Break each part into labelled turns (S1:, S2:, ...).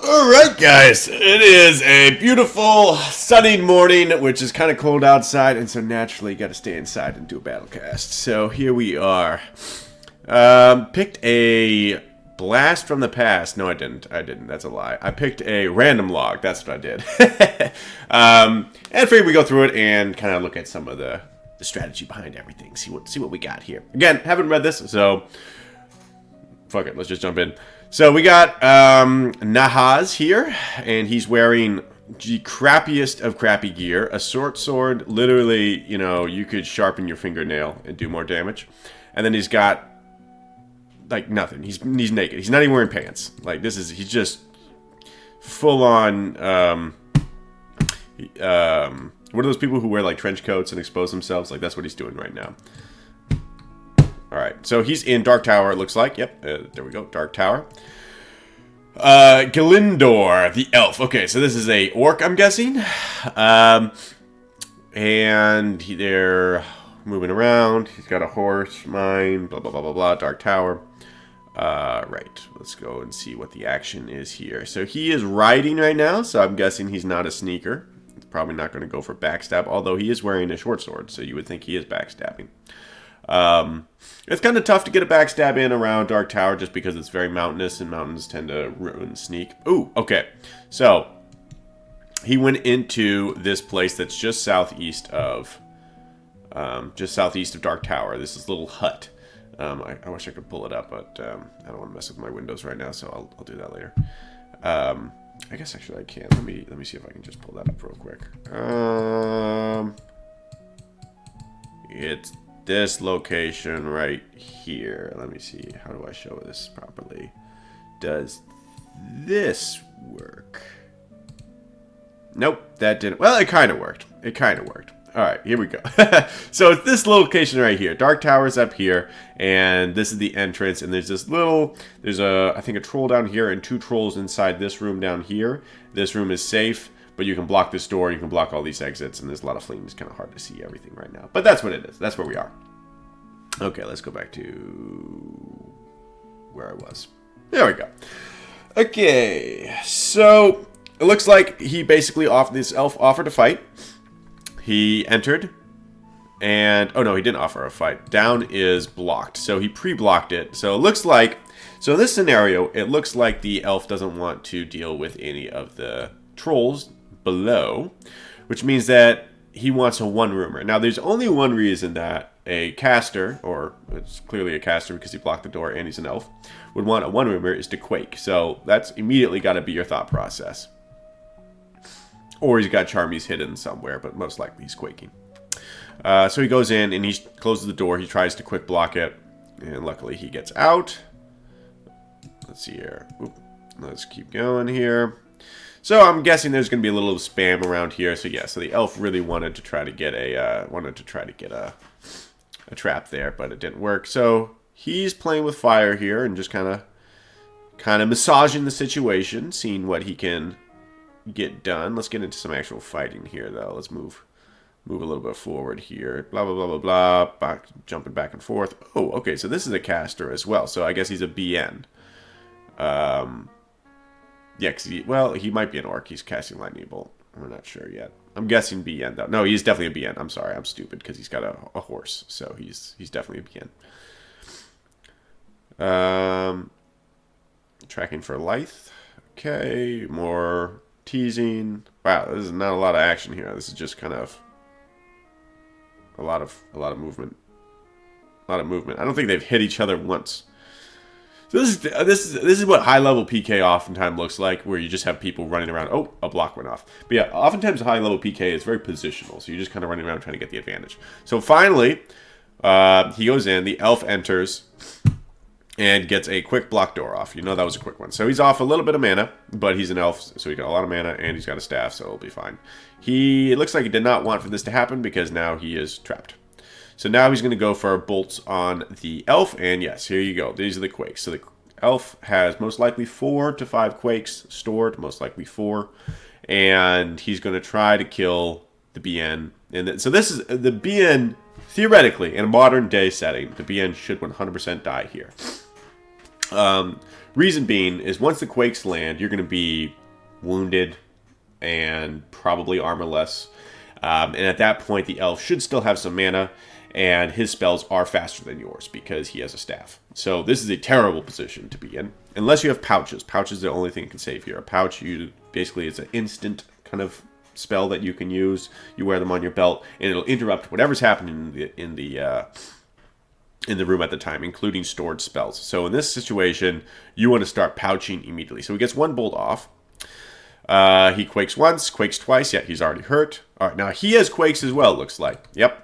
S1: Alright guys, it is a beautiful sunny morning, which is kind of cold outside, and so naturally you gotta stay inside and do a BattleCast. So here we are. Picked a blast from the past. No, I didn't. That's a lie. I picked a random log. That's what I did. And I figured we go through it and kind of look at some of the strategy behind everything. See what we got here. Again, haven't read this, so fuck it. Let's just jump in. So we got Nockurzh here, and he's wearing the crappiest of crappy gear. A short sword, literally, you know, you could sharpen your fingernail and do more damage. And then he's got, like, nothing. He's naked. He's not even wearing pants. Like, he's just full on, what are those people who wear, like, trench coats and expose themselves? Like, that's what he's doing right now. Alright, so he's in Dark Tower, it looks like. Yep, there we go, Dark Tower. Galindor, the elf. Okay, so this is a orc, I'm guessing. And they're moving around. He's got a horse, mine, blah, blah, blah, blah, blah, Dark Tower. Right, let's go and see what the action is here. So he is riding right now, so I'm guessing he's not a sneaker. He's probably not going to go for backstab, although he is wearing a short sword, so you would think he is backstabbing. It's kind of tough to get a backstab in around Dark Tower just because it's very mountainous and mountains tend to ruin sneak. Ooh, okay. So, he went into this place that's just southeast of Dark Tower. This is a little hut. I wish I could pull it up, but I don't want to mess with my windows right now, so I'll do that later. I guess actually I can. Let me see if I can just pull that up real quick. It's this location right here. Let me see. How do I show this properly? Does this work? Nope, that didn't. Well, it kind of worked. All right, here we go. So it's this location right here. Dark Tower's up here, and this is the entrance. And there's I think a troll down here and 2 trolls inside this room down here. This room is safe, but you can block this door. You can block all these exits, and there's a lot of fleeing. It's kind of hard to see everything right now. But that's what it is. That's where we are. Okay, let's go back to where I was. There we go. Okay, so it looks like he basically this elf offered to fight. He entered, and oh no, he didn't offer a fight. Down is blocked, so he pre-blocked it. So it looks like, in this scenario, it looks like the elf doesn't want to deal with any of the trolls below, which means that he wants a one-roomer. Now, there's only one reason that a caster, or it's clearly a caster because he blocked the door and he's an elf, would want a one-roomer is to quake. So that's immediately got to be your thought process. Or he's got Charmies hidden somewhere, but most likely he's quaking. So he goes in and he closes the door. He tries to quick block it, and luckily he gets out. Let's see here. Oop. Let's keep going here. So I'm guessing there's going to be a little spam around here. So yeah, so the elf really wanted to try to get a trap there, but it didn't work. So he's playing with fire here and just kind of massaging the situation, seeing what he can get done. Let's get into some actual fighting here, though. Let's move a little bit forward here. Blah, blah, blah, blah, blah. Jumping back and forth. Oh, okay, so this is a caster as well. So I guess he's a BN. Yeah, because he might be an orc. He's casting lightning bolt. We're not sure yet. I'm guessing BN, though. No, he's definitely a BN. I'm sorry, I'm stupid, because he's got a horse. So he's definitely a BN. Tracking for Lyth. Okay, more teasing. Wow, this is not a lot of action here. This is just kind of a lot of movement. I don't think they've hit each other once. So this is what high level PK oftentimes looks like, where you just have people running around. Oh, a block went off. But yeah, oftentimes high level PK is very positional, so you're just kind of running around trying to get the advantage. So finally, he goes in. The elf enters and gets a quick block door off. You know that was a quick one. So he's off a little bit of mana, but he's an elf, so he got a lot of mana, and he's got a staff, so it'll be fine. It looks like he did not want for this to happen, because now he is trapped. So now he's going to go for bolts on the elf, and yes, here you go. These are the quakes. So the elf has most likely 4 to 5 quakes stored, most likely 4, and he's going to try to kill the BN. And so this is the BN. Theoretically, in a modern day setting, the BN should 100% die here. Reason being is once the quakes land, you're going to be wounded and probably armorless. And at that point, the elf should still have some mana, and his spells are faster than yours because he has a staff. So this is a terrible position to be in, unless you have pouches. Pouches are the only thing that can save you. A pouch, basically, it's an instant kind of spell that you can use. You wear them on your belt, and it'll interrupt whatever's happening in the room at the time, including stored spells. So in this situation, you want to start pouching immediately. So he gets one bolt off. He quakes once, quakes twice. Yeah, he's already hurt. All right, now he has quakes as well, looks like. Yep.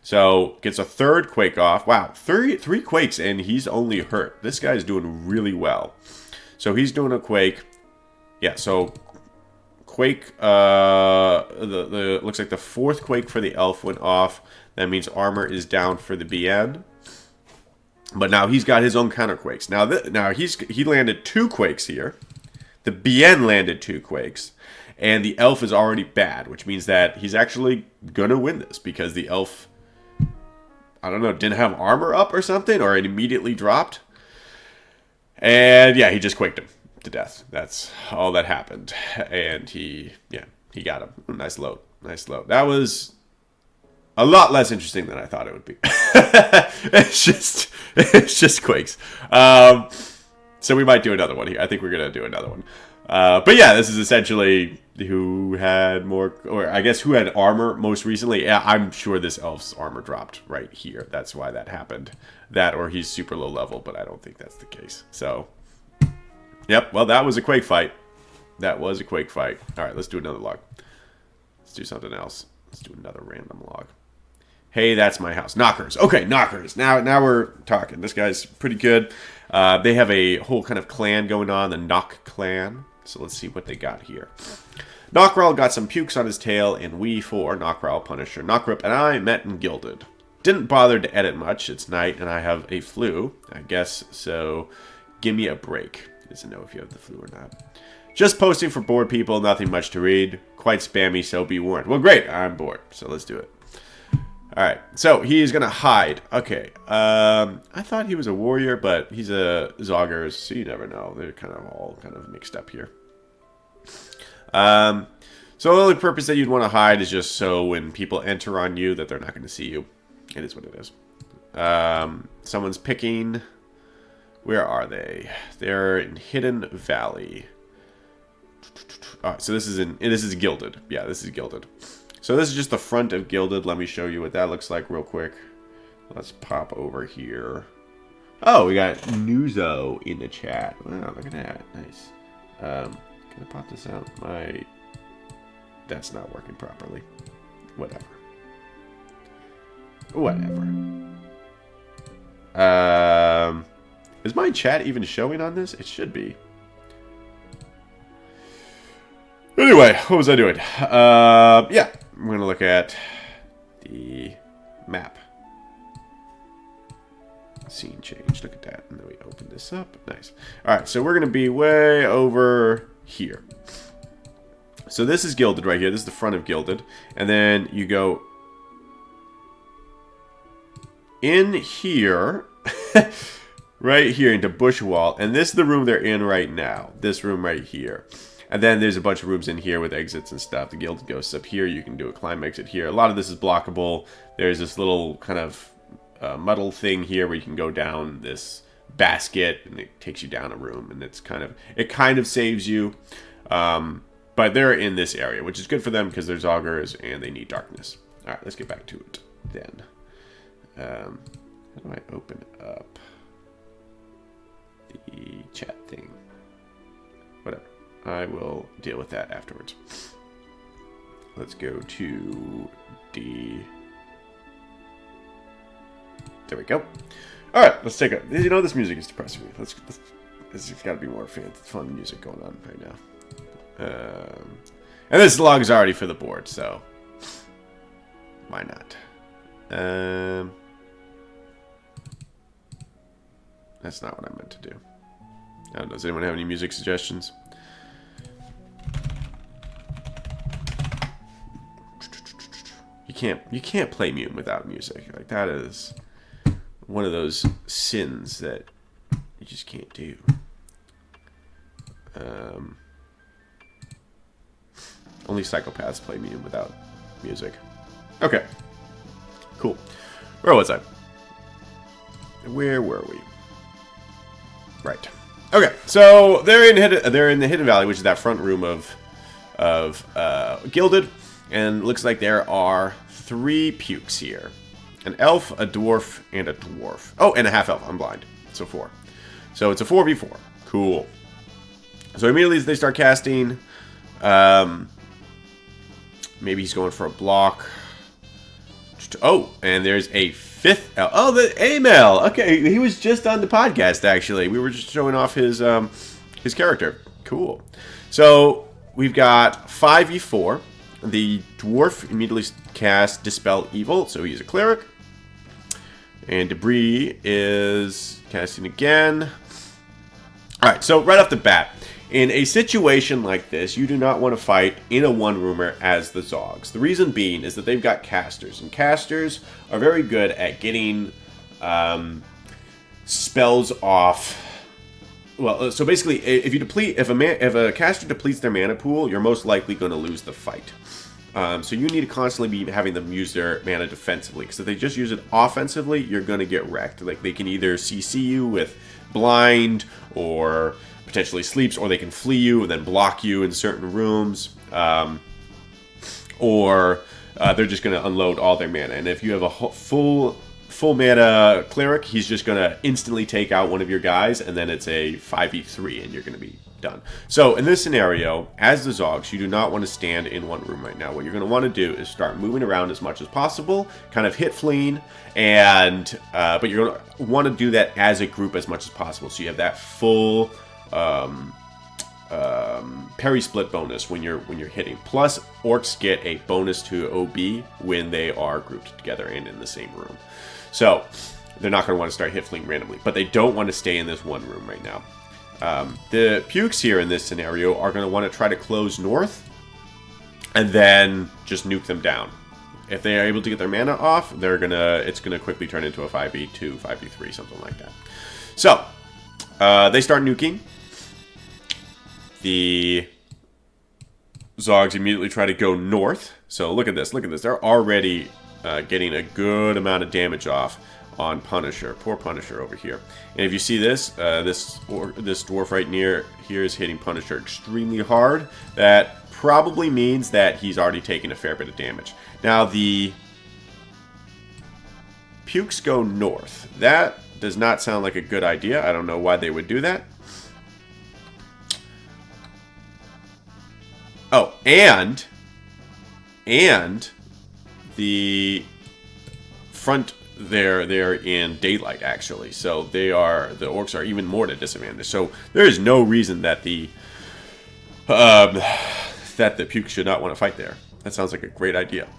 S1: So gets a third quake off. Wow, three quakes, and he's only hurt. This guy's doing really well. So he's doing a quake. Yeah, so quake, looks like the fourth quake for the elf went off. That means armor is down for the BN. But now he's got his own counterquakes. Now he landed 2 quakes here. The BN landed 2 quakes. And the elf is already bad, which means that he's actually going to win this because the elf, I don't know, didn't have armor up or something, or it immediately dropped. And yeah, he just quaked him to death. That's all that happened. And he got him. Nice load. Nice load. That was a lot less interesting than I thought it would be. It's just quakes. So we might do another one here. I think we're going to do another one. But yeah, this is essentially who had more, or I guess who had armor most recently. Yeah, I'm sure this elf's armor dropped right here. That's why that happened. That or he's super low level, but I don't think that's the case. So, yep, well, that was a quake fight. That was a quake fight. All right, let's do another log. Let's do something else. Let's do another random log. Hey, that's my house. Nockurzh. Okay, Nockurzh. Now we're talking. This guy's pretty good. They have a whole kind of clan going on, the Nock clan. So let's see what they got here. Nockurzh got some pukes on his tail, and we four, Nockurzh, Punisher, Nockurzh, and I met and gilded. Didn't bother to edit much. It's night, and I have a flu, I guess, so give me a break. Doesn't know if you have the flu or not. Just posting for bored people, nothing much to read. Quite spammy, so be warned. Well, great, I'm bored, so let's do it. Alright, so he's going to hide. Okay, I thought he was a warrior, but he's a Nockurzh, so you never know. They're kind of all kind of mixed up here. So the only purpose that you'd want to hide is just so when people enter on you that they're not going to see you. It is what it is. Someone's picking. Where are they? They're in Hidden Valley. Alright, so this is Gilded. Yeah, this is Gilded. So this is just the front of Gilded. Let me show you what that looks like real quick. Let's pop over here. Oh, we got Nuzo in the chat. Wow, look at that. Nice. Can I pop this out? That's not working properly. Whatever. Is my chat even showing on this? It should be. Anyway, what was I doing? Yeah, I'm going to look at the map. Scene change. Look at that. And then we open this up. Nice. All right, so we're going to be way over here. So this is Gilded right here. This is the front of Gilded. And then you go in here, right here into Bushwall. And this is the room they're in right now. This room right here. And then there's a bunch of rooms in here with exits and stuff. The Gilded Ghosts up here. You can do a climb exit here. A lot of this is blockable. There's this little kind of muddle thing here where you can go down this basket and it takes you down a room. And it kind of saves you. But they're in this area, which is good for them because they're Nockurzh and they need darkness. All right, let's get back to it then. How do I open up the chat thing? Whatever. I will deal with that afterwards. Let's go to the... There we go. All right, let's take a... You know, this music is depressing me. There's got to be more fun music going on right now. And this log is already for the board, so why not? That's not what I meant to do. I don't know. Does anyone have any music suggestions? You can't play Mute without music. Like, that is one of those sins that you just can't do. Only psychopaths play medium without music. Okay. Cool. Where was I? Where were we? Right. Okay. So they're in the Hidden Valley, which is that front room of Gilded, and looks like there are 3 pukes here: an elf, a dwarf, and a dwarf. Oh, and a half elf. I'm blind. So 4. So it's a 4v4. Cool. So immediately they start casting. Maybe he's going for a block. Oh, and there's a 5th elf. Oh, the Amel. Okay, he was just on the podcast, actually. We were just showing off his character. Cool. So we've got 5v4. The dwarf immediately casts Dispel Evil, so he's a cleric. And Debris is casting again. Alright, so right off the bat, in a situation like this, you do not want to fight in a one-roomer as the Zogs. The reason being is that they've got casters, and casters are very good at getting spells off. Well, so basically, if a caster depletes their mana pool, you're most likely going to lose the fight. So you need to constantly be having them use their mana defensively, because if they just use it offensively, you're going to get wrecked. Like, they can either CC you with blind, or potentially sleeps, or they can flee you and then block you in certain rooms, or they're just going to unload all their mana. And if you have a full mana cleric, he's just going to instantly take out one of your guys, and then it's a 5v3, and you're going to be done. So in this scenario, as the Zogs, you do not want to stand in one room right now. What you're going to want to do is start moving around as much as possible, kind of hit fleeing, and but you're going to want to do that as a group as much as possible, so you have that full parry split bonus when you're hitting. Plus, orcs get a bonus to OB when they are grouped together and in the same room. So they're not going to want to start hit fleeing randomly, but they don't want to stay in this one room right now. The pukes here in this scenario are going to want to try to close north and then just nuke them down. If they are able to get their mana off, it's gonna quickly turn into a 5v2, 5v3, something like that. So they start nuking. The Zogs immediately try to go north. So look at this. They're already getting a good amount of damage off on Punisher. Poor Punisher over here. And if you see this, this dwarf right near here is hitting Punisher extremely hard. That probably means that he's already taken a fair bit of damage. Now the pukes go north. That does not sound like a good idea. I don't know why they would do that. Oh, and the front they're in daylight, actually, so the orcs are even more at a disadvantage. So there is no reason that the pukes should not want to fight there. That sounds like a great idea.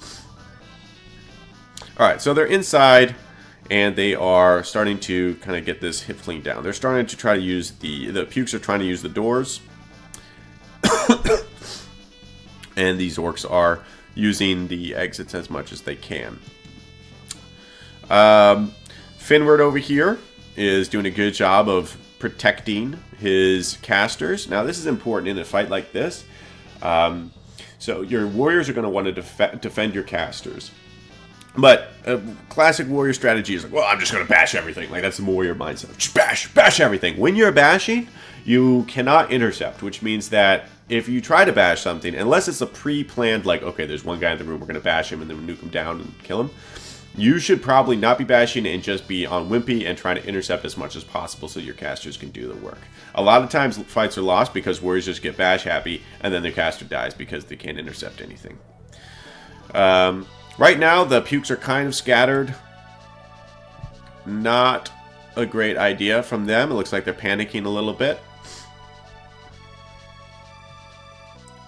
S1: All right, so they're inside, and they are starting to kind of get this hit fleeing down. They're starting to try to use the pukes are trying to use the doors, and these orcs are using the exits as much as they can. Finward over here is doing a good job of protecting his casters. Now, this is important in a fight like this. So your warriors are going to want to defend your casters. But a classic warrior strategy is like, well, I'm just going to bash everything. Like, that's the warrior mindset. Just bash everything. When you're bashing, you cannot intercept, which means that if you try to bash something, unless it's a pre-planned, like, okay, there's one guy in the room, we're going to bash him and then nuke him down and kill him, you should probably not be bashing and just be on Wimpy and trying to intercept as much as possible so your casters can do the work. A lot of times fights are lost because warriors just get bash happy and then their caster dies because they can't intercept anything. Right now, the pukes are kind of scattered. Not a great idea from them. It looks like they're panicking a little bit.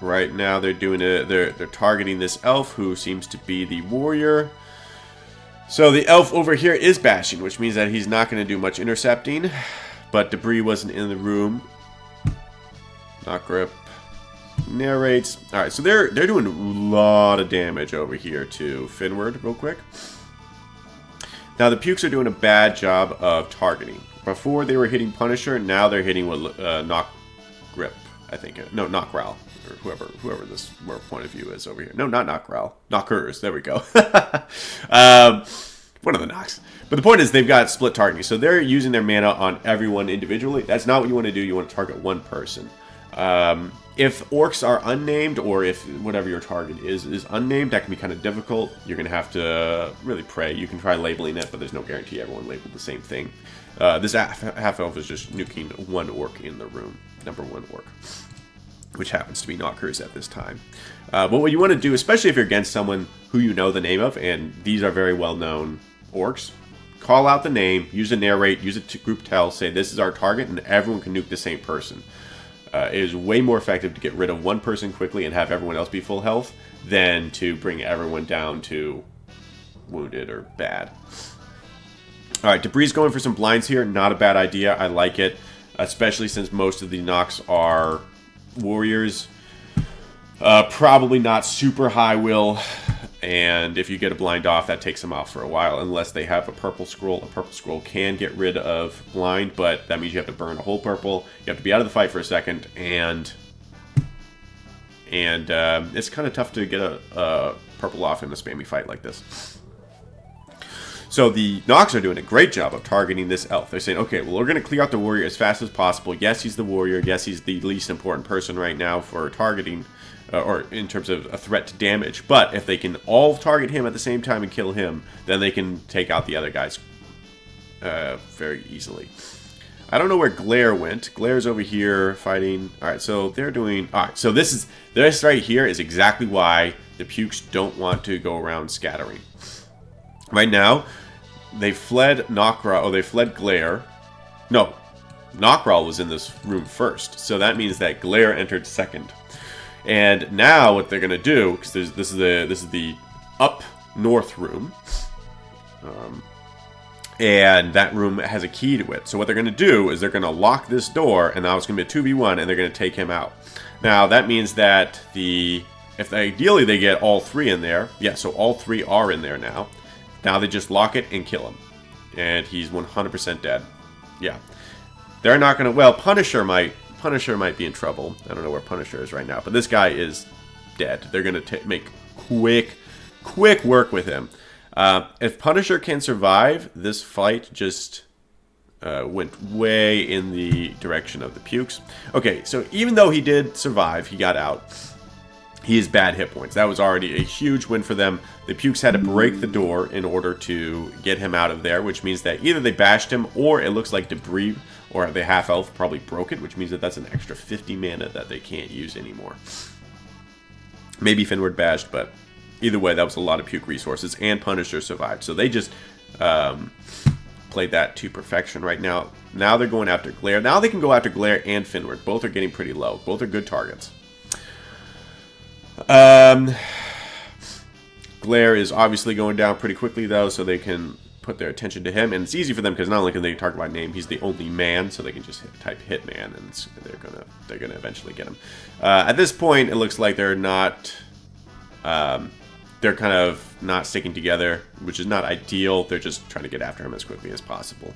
S1: Right now, they're targeting this elf who seems to be the warrior. So the elf over here is bashing, which means that he's not going to do much intercepting. But Debris wasn't in the room. Nockurzh narrates. All right, so they're doing a lot of damage over here to Finward real quick. Now the pukes are doing a bad job of targeting. Before they were hitting Punisher, now they're hitting with Nockurzh, I think. No, Nockurzh, or whoever this point of view is over here. No, not Nockurzh. Nockurzh, there we go. One of the Nox. But the point is they've got split targeting. So they're using their mana on everyone individually. That's not what you want to do. You want to target one person. If orcs are unnamed, or if whatever your target is unnamed, that can be kind of difficult. You're going to have to really pray. You can try labeling it, but there's no guarantee everyone labeled the same thing. This half-elf is just nuking one orc in the room. Number one orc, which happens to be Nockurzh at this time. But what you want to do, especially if you're against someone who you know the name of, and these are very well-known orcs, call out the name, use a narrate, use a group tell, say this is our target, and everyone can nuke the same person. It is way more effective to get rid of one person quickly and have everyone else be full health than to bring everyone down to wounded or bad. Alright, Debris going for some blinds here. Not a bad idea. I like it. Especially since most of the Nox are warriors. Probably not super high will. And if you get a blind off, that takes them off for a while. Unless they have a purple scroll. A purple scroll can get rid of blind, but that means you have to burn a whole purple. You have to be out of the fight for a second. And it's kind of tough to get a purple off in a spammy fight like this. So the Nox are doing a great job of targeting this elf. They're saying, okay, well, we're going to clear out the warrior as fast as possible. Yes, he's the warrior. Yes, he's the least important person right now for targeting, or in terms of a threat to damage. But if they can all target him at the same time and kill him, then they can take out the other guys very easily. I don't know where Glare went. Glare's over here fighting. All right, so they're doing... All right, so this right here is exactly why the Pukes don't want to go around scattering. Right now, they fled Nockurzh. Oh, they fled Glare. No, Nockurzh was in this room first. So that means that Glare entered second. And now what they're going to do, because this is the up north room. And that room has a key to it. So what they're going to do is they're going to lock this door, and now it's going to be a 2v1, and they're going to take him out. Now, that means that if ideally they get all three in there, yeah, so all three are in there now. Now they just lock it and kill him. And he's 100% dead. Yeah. They're not going to... Well, Punisher might be in trouble. I don't know where Punisher is right now. But this guy is dead. They're going to make quick work with him. If Punisher can survive, this fight just went way in the direction of the Pukes. Okay, so even though he did survive, he got out. He has bad hit points. That was already a huge win for them. The Pukes had to break the door in order to get him out of there, which means that either they bashed him, or it looks like Debris or the half-elf probably broke it, which means that that's an extra 50 mana that they can't use anymore. Maybe Finward bashed, but either way, that was a lot of Puke resources, and Punisher survived. So they just played that to perfection right now. Now they're going after Glare. Now they can go after Glare and Finward. Both are getting pretty low. Both are good targets. Glare is obviously going down pretty quickly, though, so they can put their attention to him. And it's easy for them because not only can they target by name, he's the only man, so they can just type Hitman, and they're gonna eventually get him. At this point, it looks like they're not... they're kind of not sticking together, which is not ideal. They're just trying to get after him as quickly as possible.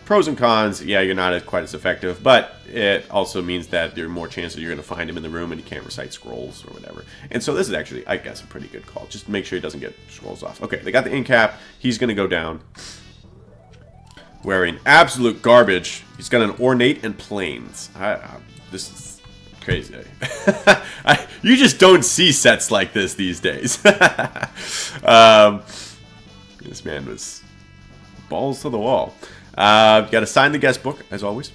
S1: Pros and cons, yeah, you're not quite as effective, but it also means that there are more chances you're going to find him in the room and he can't recite scrolls or whatever. And so this is actually, I guess, a pretty good call. Just make sure he doesn't get scrolls off. Okay, they got the incap. He's going to go down. Wearing absolute garbage. He's got an ornate and plains. This is crazy. You just don't see sets like this these days. This man was balls to the wall. Got to sign the guest book, as always.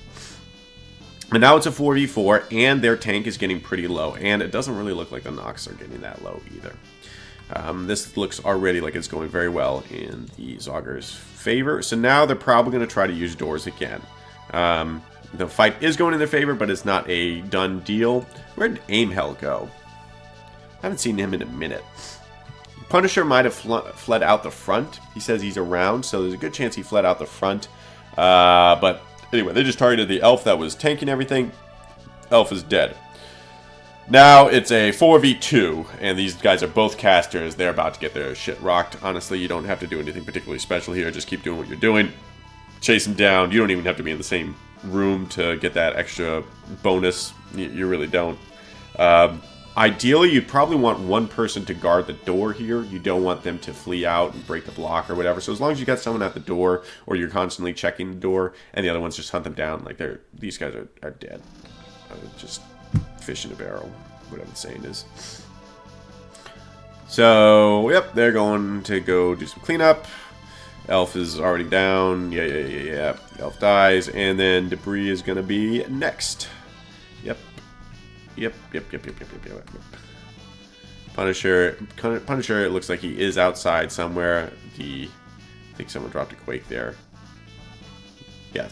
S1: And now it's a 4v4, and their tank is getting pretty low. And it doesn't really look like the Nox are getting that low either. This looks already like it's going very well in the Zogger's favor. So now they're probably going to try to use doors again. The fight is going in their favor, but it's not a done deal. Where did Aimhell go? I haven't seen him in a minute. Punisher might have fled out the front. He says he's around, so there's a good chance he fled out the front. But anyway, they just targeted the elf that was tanking everything. Elf is dead. Now it's a 4v2, and these guys are both casters. They're about to get their shit rocked. Honestly, you don't have to do anything particularly special here. Just keep doing what you're doing. chase them down. You don't even have to be in the same room to get that extra bonus. You really don't. Ideally, you'd probably want one person to guard the door here. You don't want them to flee out and break the block or whatever. So as long as you got someone at the door, or you're constantly checking the door, and the other ones just hunt them down, like these guys are dead. Just fish in a barrel, whatever the saying is. So, yep, they're going to go do some cleanup. Elf is already down. Yeah. Elf dies, and then Debris is going to be next. Yep. Punisher, it looks like he is outside somewhere. I think someone dropped a quake there. Yeah,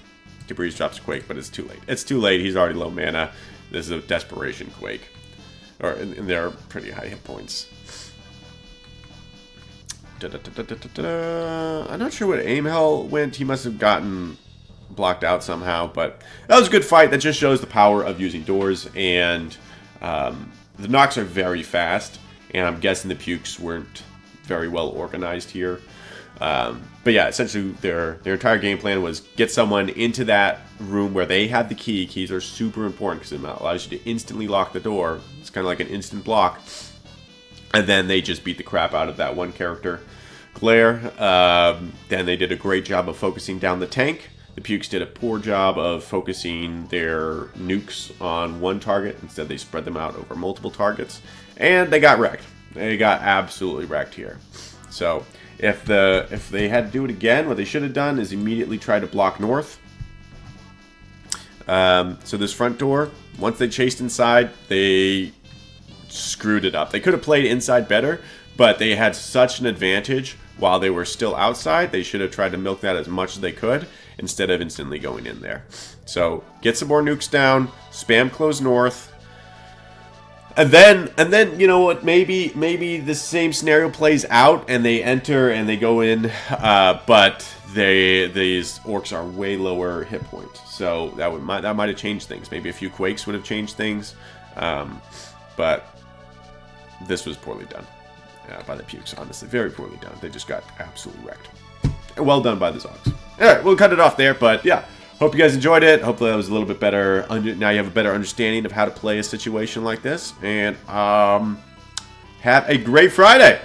S1: Debris drops a quake, but it's too late. It's too late. He's already low mana. This is a desperation quake. And they're pretty high hit points. I'm not sure what aim hell went. He must have gotten blocked out somehow, but that was a good fight. That just shows the power of using doors. And the Nockurzh are very fast, and I'm guessing the pukes weren't very well organized here. But yeah, essentially their entire game plan was get someone into that room where they have the key. Keys are super important because it allows you to instantly lock the door. It's kind of like an instant block. And then they just beat the crap out of that one character, Glare. Then they did a great job of focusing down the tank. The pukes did a poor job of focusing their nukes on one target. Instead, they spread them out over multiple targets. And they got wrecked. They got absolutely wrecked here. So if they had to do it again, what they should have done is immediately try to block north. So this front door, once they chased inside, they screwed it up. They could have played inside better, but they had such an advantage while they were still outside. They should have tried to milk that as much as they could instead of instantly going in there. So get some more nukes down, spam close north, and then you know what? Maybe the same scenario plays out and they enter and they go in, but these orcs are way lower hit points. So that might have changed things. Maybe a few quakes would have changed things, but this was poorly done by the pukes. Honestly, very poorly done. They just got absolutely wrecked. Well done by the Zogs. All right, we'll cut it off there, but yeah. Hope you guys enjoyed it. Hopefully that was a little bit better. Now you have a better understanding of how to play a situation like this. And have a great Friday.